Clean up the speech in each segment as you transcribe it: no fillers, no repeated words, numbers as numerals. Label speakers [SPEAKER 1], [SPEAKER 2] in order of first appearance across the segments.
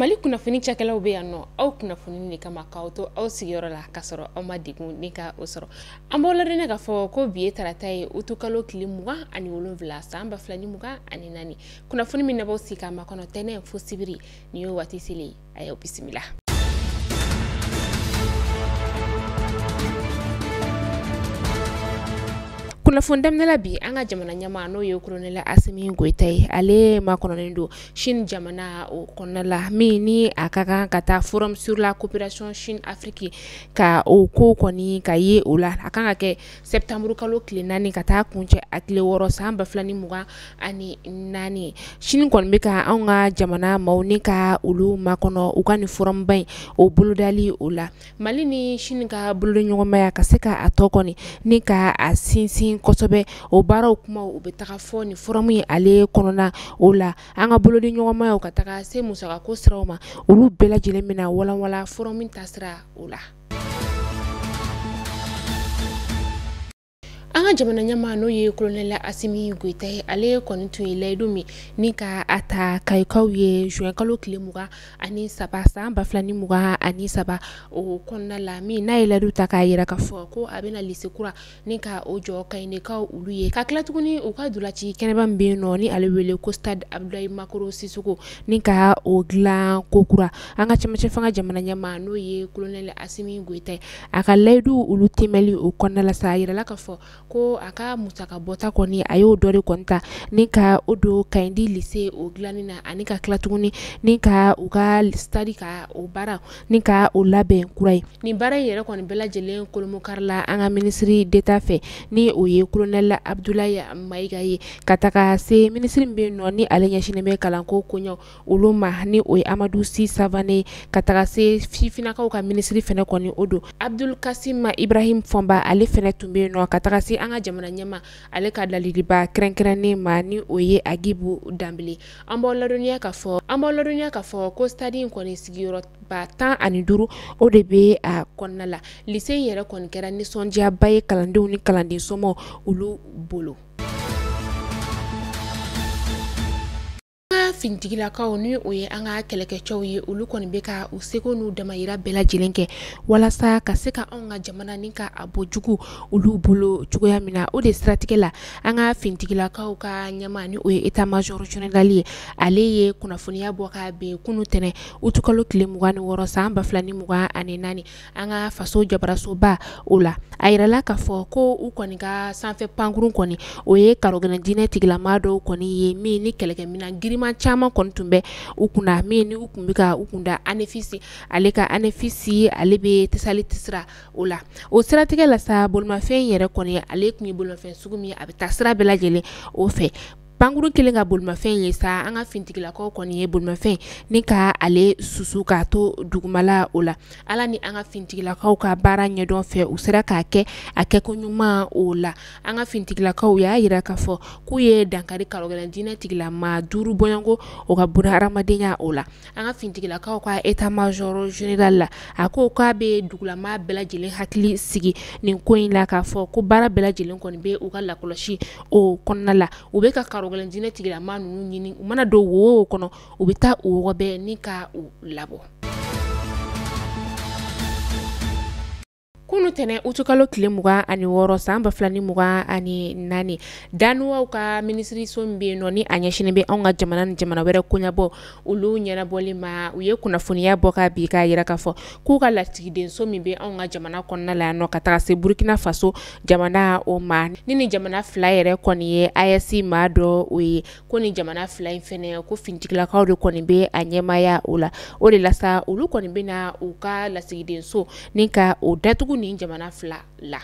[SPEAKER 1] Mali kunnafoni cakɛlaw be yan nɔ aw kunnafoni de kama k'aw to aw sigiyɔrɔ la ka sɔrɔ aw ma degun ni ka o sɔrɔ an b'aw ladɔnniya k'a fɔ ko bi ye tarata ye utukalo tile 27 san 2024 kunnafoni min nabaw si k'a makɔnɔ tɛnɛ fo sibiri ni y'o waati selen a y'aw bisimila. Kunnafoni daminɛla bi an ka jamana ɲɛmaa n'o ye Kolonɛl Asimi Goyita ye ale makɔnɔnen don Chine jamana o kɔnɔna la min ni a ka kan ka taa Forum sur la coopération Chine Afrique ka o ko kɔni ka ye o la a kan ka kɛ septembre kalo tile 4 ka taa kuncɛ a tile 6 san 2024 Chine kɔni bɛ ka anw ka jamana maaw ni ka olu makɔnɔ u ka ni forum ba in o bolodali o la Mali ni Chine ka bolodiɲɔgɔnmaya ka se ka a tɔ kɔni ni ka a sinsin kosɛbɛ o baaraw kuma u bɛ taga fɔ ni forum ye ale kɔnɔna o la an ka bolodi ɲɔgɔnmayaw ka taga se musakako siraw ma olu bɛɛ lajɛlen bɛna walanwala forum tasira o la. An ka jamana ɲɛmaa n'o ye Kolonɛl Asimi Goyita ye ale kɔni tun ye layidu min ni ka a ta kayikaw ye juin kalo tile 23 san 2023 o kɔnɔna la min n'a ye layidu ta k'a yira k'a fɔ ko a bɛna lycée kura ni ka o jɔ Kayinekaw olu ye ka tila tuguni u ka dulaci kɛnɛba min bɛ yen nɔ ni ale wele ko stade Abdoulaye Makoro Sisoko ni ka o dilan ko kura an ka cɛmancɛ fanga jamana ɲɛmaa n'o ye Kolonɛl Asimi Goyita ye a ka layidu olu temɛli o kɔnɔna la sa a yirala k'a fɔ ko a ka musaka bɔta kɔni a y'o dɔ de kɔni ta ni ka o don Kayindi lycée o dilanni na ani ka tila tuguni ni ka u ka stade ka o baara ni ka o labɛn kura ye nin baara in yɛrɛ kɔni bɛɛ lajɛlen kolomokari la an ka ministre d'État fɛ ni o ye Kolonɛl Abdoulaye Mayiga ye ka taga se ministre min bɛ yen nɔ ni ale ɲɛsinnen bɛ kalanko koɲɛw olu ma ni o ye Amadou Sy Savané ka taga se sifinnakaw ka ministre fɛnɛ kɔni o don Abdul Kasim Ibrahim Fɔnba ale fɛnɛ tun bɛ yen nɔ ka taga se an ka jamana ɲɛma ale ka ladiliba kɛrɛnkɛrɛnnen ma ni o ye Agibu Danbele an b'aw ladɔnniya k'a fɔ ko stade in kɔni sigiyɔrɔba 15 o de bɛ a kɔnɔna la lycée in yɛrɛ kɔni kɛra nisɔndiyaba ye kalandenw ni kalanden somɔgɔw olu bolo. Fintigilakaw ni o ye an ka kɛlɛkɛcɛw ye olu kɔni bɛ ka u seko n'u damayira bɛɛ lajɛlen kɛ walasa ka se ka anw ka jamana ni ka a bɔ jugu olu bolo cogoya min na o de siratigɛ la an ka fintigilakaw ka ɲɛmaa ni o ye état major général ye ale ye kunnafoniya bɔ ka bɛn kunu tɛnɛ utukalo tile 26 san 2024 an ka faso jabarasoba o la a yirala k'a fɔ ko u kɔni ka sanfɛ pankurun kɔni o ye karogɛnɛdinɛ tigilama dɔw kɔni ye min ni kɛlɛkɛminan giriman caman kɔni tun bɛ u kunna min ni u kun bɛ ka u kunda anefisi ale ka anefisi ale bɛ tesali tisira o la o siratigɛ la sa bolimafɛn yɛrɛ kɔni ale tun ye bolimafɛn sugu min a bɛ taa sira bɛɛ lajɛlen o fɛ pankurun kelen ka bolimafɛn ye sa an ka fintigilakaw kɔni ye bolimafɛn ni ka ale susu k'a to dugumala o la ala ni an ka fintigilakaw ka baara ɲɛdɔn fɛ u sera k'a kɛ a kɛko ɲuman o la an ka fintigilakaw y'a yira k'a fɔ k'u ye dankari karogɛnɛdinɛ tigilama 5 bɔɲɔnko o ka buna hadamadenya o la an ka fintigilakaw ka état major général la a ko k'a bɛ dugulama bɛɛ lajɛlen hakili sigi nin ko in la k'a fɔ ko baara bɛɛ lajɛlen kɔni bɛ u ka lakɔlɔsi o kɔnɔna la u bɛ ka karogɛnɛdinɛ tigilama ninnu ɲini u mana don wo kɔnɔ u bɛ taa o wɔgɔbɛ ni ka u labɔ. Kunu tɛnɛ utukalo tile 26 san 2024 danuwaw ka ministriso min bɛ yen nɔ ni a ɲɛsinnen bɛ anw ka jamana ni jamana wɛrɛ koɲɛbɔ olu ɲɛnabɔli ma u ye kunnafoniya bɔ ka bi k'a yira k'a fɔ k'u ka latigidenso min bɛ anw ka jamana kɔnɔna la yan nɔ ka taga se Burkina Faso jamana o ma ni nin jamana fila yɛrɛ kɔni ye AES maa dɔ o ye ko nin jamana fila in fɛnɛ ko fintigilakaw de kɔni bɛ a ɲɛmaya o la o de la sa olu kɔni bɛna u ka latigidenso ni ka o datugu ni jamana fila la.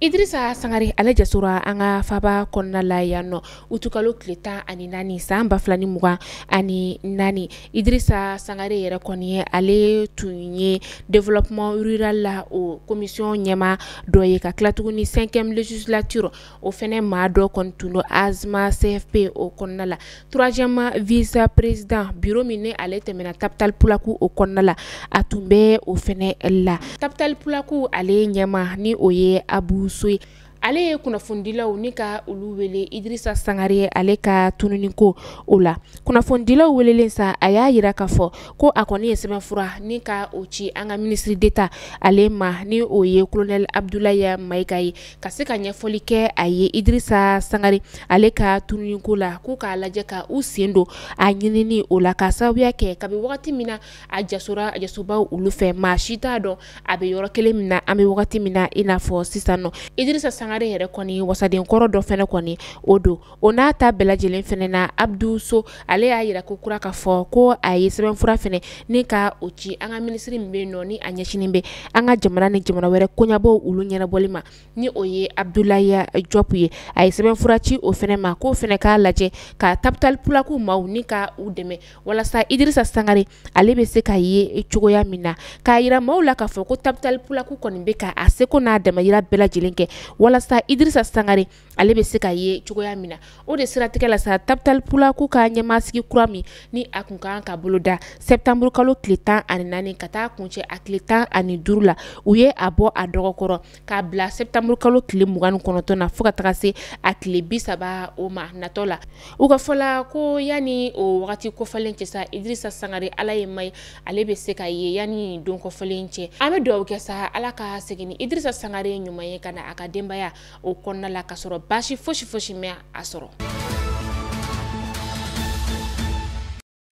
[SPEAKER 1] Idrissa Sangare ale jasura an ka faba kɔnɔna la yan nɔ utukalo tile 14 san 2024 Idrissa Sangare yɛrɛ kɔni ye ale tun ye développement rural la o commission ɲɛma dɔ ye ka tila tuguni 5e législature o fɛnɛ maa dɔ kɔni tun do Azma CFP o kɔnɔna la 3e vice président bureau min ne ale tɛmɛna Tapital Pulaku o kɔnɔna la a tun bɛ o fɛnɛ la Tapital Pulaku ale ɲɛma ni o ye Abu Soye ale kunnafonidilaw ni ka olu wele Idrissa Sangare ale ka tununi ko o la. Kunnafonidilaw welelen sa a y'a yira k'a fɔ ko a kɔni ye sɛbɛnfura ni ka o ci an ka ministre d'État ale ma ni o ye colonel Abdoulaye Mayiga ye ka se ka ɲɛfɔli kɛ a ye Idrissa Sangare ale ka tununi ko la k'u k'a lajɛ ka u sen don a ɲinini o la ka sababuya kɛ kabi wagati min na a jasobaw olu fɛ maa si t'a dɔn a bɛ yɔrɔ kelen min na an bɛ wagati min na i n'a fɔ sisan nɔ. Idrissa Sangare yɛrɛ kɔni wasaden kɔrɔ dɔ fɛnɛ kɔni o don o n'a ta bɛɛ lajɛlen fɛnɛ na Abdou So ale y'a yira ko kura k'a fɔ ko a ye sɛbɛnfura fɛnɛ ni ka o ci an ka ministre min bɛ yen nɔ ni a ɲɛsinen bɛ an ka jamana ni jamana wɛrɛ koɲɛbɔw olu ɲɛnabɔli ma ni o ye Abdoulaye Diop ye a ye sɛbɛnfura ci o fɛnɛ ma k'o fɛnɛ k'a lajɛ ka Taputal Pulaku maaw ni ka u dɛmɛ walasa Idrissa Sangare ale bɛ se ka ye cogoya min na k'a yira maaw la k'a fɔ ko Taputal Pulaku kɔni bɛ ka a seko n'a damayira bɛɛ lajɛlen kɛ walasa Idrissa Sangare ale bɛ se ka ye cogoya min na o de siratigɛ la sa Taputal Pulaku ka ɲɛmaasigi kura min ni a kun kan ka boloda septembre kalo tile 14 ka taa kuncɛ a tile 15 la u ye a bɔ a dɔgɔkɔrɔ k'a bila septembre kalo tile 29 na fo ka taga se a tile 30 o ma natɔ la u ka fɔla ko yani o wagati kɔfɛlen cɛ sa Idrissa Sangare ala ye mai ale bɛ se ka ye yani don kɔfɛlen cɛ an bɛ dugawu kɛ sa ala ka segin ni Idrissa Sangare ɲuman ye ka na a ka denbaya o kɔnɔna la ka sɔrɔ baasi fosi mɛn a sɔrɔ.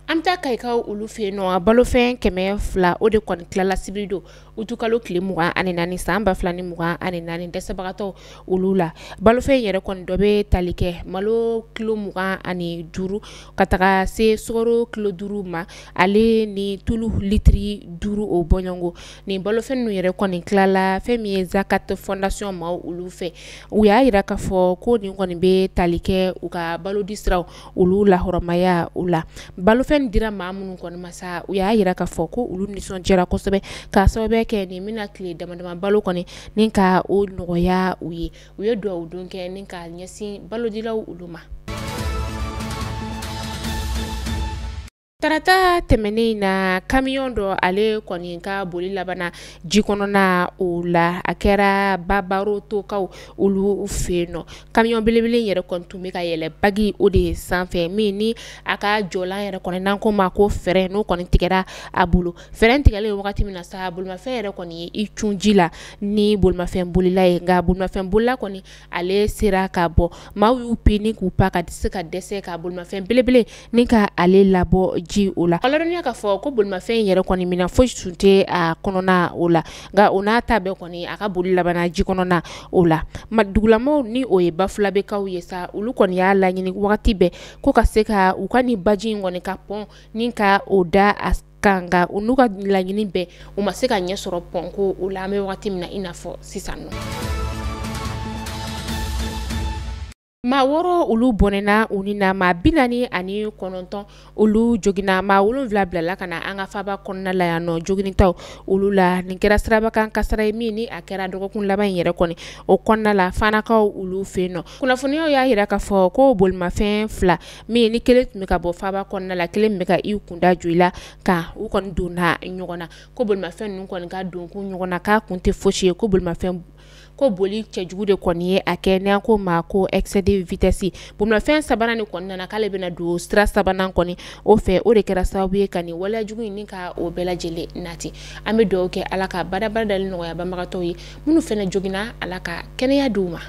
[SPEAKER 1] An ta kayikaw olu fe no balofɛn 200 o de kɔni tilala sibiri don utukalo tile 24 san 2024 dɛsɛbagatɔw olu la balofɛn yɛrɛ kɔni dɔ bɛ tali kɛ malo kilo 25 ka taga se sukaro kilo 5 ma ale ni tulu litiri 5 o bɔɲɔngo ni balofɛn nu yɛrɛ kɔni tilala fɛn min ye Zakat Fondation ma olu fɛ u y'a yira k'a fɔ ko nin kɔni bɛ tali kɛ u ka balo disiraw olu la hɔrɔmaya u la balofɛn dira maa minnu kɔni ma sa u y'a yira k'a fɔ ko olu nisɔndiyara kosɛbɛ k'a sababu kɛ nin bɛna tile damadama balo kɔni ni ka o nɔgɔya u ye duwawu don kɛ ni ka ɲɛsin balodilaw olu ma. Tarata tɛmɛnen na camion dɔ ale kɔni ka boli labana ji kɔnɔna o la a kɛra Babaro Tokaw olu fɛ nɔ camion belebele yɛrɛ kɔni tun bɛ ka yɛlɛ bagi o de sanfɛ min ni a ka jɔlan yɛrɛ kɔni n'an ko ma ko fɛrɛn n'o kɔni tigɛra a bolo fɛrɛn tigɛlen wagati min na sa bolimafɛn yɛrɛ kɔni ye i cun ji la ni bolimafɛn bolila ye nka bolimafɛn bolila kɔni ale sera ka bɔ maaw y'u pini k'u pa ka se ka dɛsɛ ka bolimafɛn belebele ni ka ale labɔ ji o la alɔrɔniya k'a fɔ ko bolimafɛn yɛrɛ kɔni mina foyi tun tɛ a kɔnɔna o la nka o n'a ta bɛɛ kɔni a ka boli labana ji kɔnɔna o la dugulamaw ni o ye Bafulabekaw ye sa olu kɔni y'a laɲini wagati bɛɛ ko ka se ka u ka nin baji in kɔni ka pɔn ni ka o da a kan nka u n'u ka laɲini bɛɛ u ma se ka ɲɛ sɔrɔ pɔnko o la an bɛ wagati min na i n'a fɔ sisan nɔ. Maa 6 olu bɔnɛna u ni na maa 49 olu jogina maa 7 bilala ka na an ka faaba kɔnɔna la yan nɔ joginitaw olu la nin kɛra sirabakan kasara ye min ni a kɛra dɔgɔkun laban in yɛrɛ kɔni o kɔnɔna la fanakaw olu fɛ nɔ kunnafoniyaw y'a yira k'a fɔ ko bolimafɛn 2 min ni kelen tun bɛ ka bɔ faaba kɔnɔna la kelen bɛ ka i kunda jo i la ka u kɔni donna ɲɔgɔn na ko bolimafɛn ninnu kɔni ka donkun ɲɔgɔn na k'a kun tɛ fosi ye ko bolimafɛn ko boli cɛjugu de kɔni ye a kɛ n'an ko ma ko excès de vitesse bolimafɛn sabanan ni kɔni nana k'ale bɛna don sira sabanan kɔni o fɛ o de kɛra sababu ye ka nin waleyajugu in ni ka o bɛɛ lajɛlen nati an bɛ dugawu kɛ ala ka badabadali nɔgɔya banbagatɔw ye minnu fɛnɛ jogina ala ka kɛnɛya d'u ma.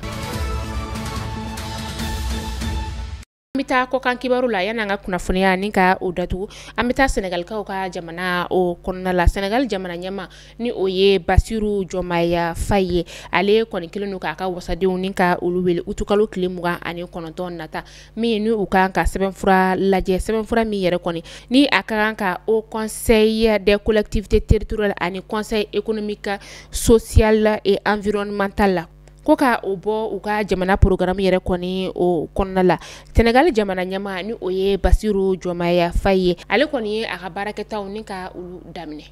[SPEAKER 1] An bɛ taa kɔkan kibaru la yan'an ka kunnafoniya ni ka o datugu an bɛ taa Senegalikaw ka jamana o kɔnɔna la Senegal jamana ɲɛma ni o ye Basiru Jɔmaya Faye ye ale kɔni kelen don k'a ka wasadenw ni ka olu wele utukalo tile 29 nata min ni u kan ka sɛbɛnfura lajɛ sɛbɛnfura min yɛrɛ kɔni ni a ka kan ka au conseil des collectivités territoriales ani conseil économique social et environnemental la ko ka o bɔ u ka jamana programme yɛrɛ kɔni o kɔnɔna la Senegal jamana ɲɛma ni o ye Basiru Jɔmaya Faye ye ale kɔni ye a ka baarakɛtaw ni ka olu daminɛ.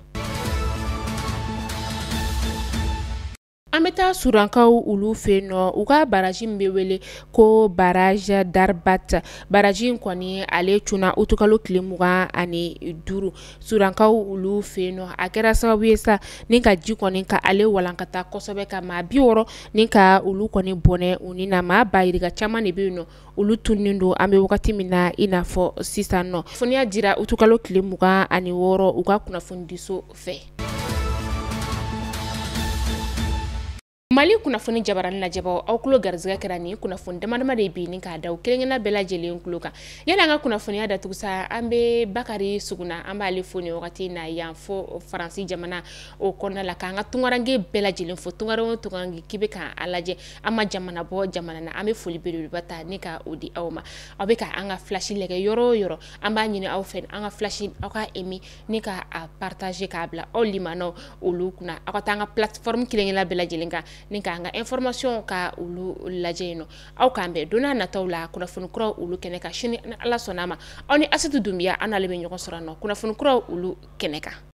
[SPEAKER 1] An bɛ taa Surankaw olu fɛ nɔ u ka baraji min bɛ wele ko barrage d'Arbat. Baraji in kɔni ale cunna utukalo tile 25 Surankaw olu fɛ nɔ a kɛra sababu ye sa ni ka ji kɔni ka ale walankata kosɛbɛ ka maa 60 ni ka olu kɔni bɔnɛ u ni na maa bayirika caman de bɛ nɔ olu tunnen don an bɛ wagati min na i n'a fɔ sisan nɔ. Kunnafoniya dira utukalo tile 26 u ka kunnafoni diso fɛ. Mali kunnafoni jabarani lajɛbaw aw kulo garizɛgɛ kɛra ni kunnafoni damadama de bi ni k'a da u kelenkelenna bɛɛ lajɛlen kulo kan. Yani an ka kunnafoniya datugu sa an bɛ Bakari Suguna an b'ale fo ni wagati na yan fo Faransi jamana o kɔnɔna la k'an ka tungarange bɛɛ lajɛlen fo tungarange o tungarange k'i bɛ k'an lajɛ an ma jamana bɔ jamana na an bɛ foli belebeleba ta ni ka o di aw ma. Aw bɛ ka an ka flash lajɛ yɔrɔ o yɔrɔ an b'a ɲini aw fɛ an ka flash aw ka aimer ni ka a partager k'a bila aw limanaw olu kunna aw ka taa an ka plateforme kelenkelenna bɛɛ lajɛlen kan ni ka an ka information ka olu lajɛ yen nɔ aw k'an bɛn donna nataw la kunnafoni kuraw olu kɛnɛ kan sini ni Ala sɔnna ma aw ni Asatu Dunbiya an n'ale bɛ ɲɔgɔn sɔrɔ nɔ kunnafoni kuraw olu kɛnɛ kan.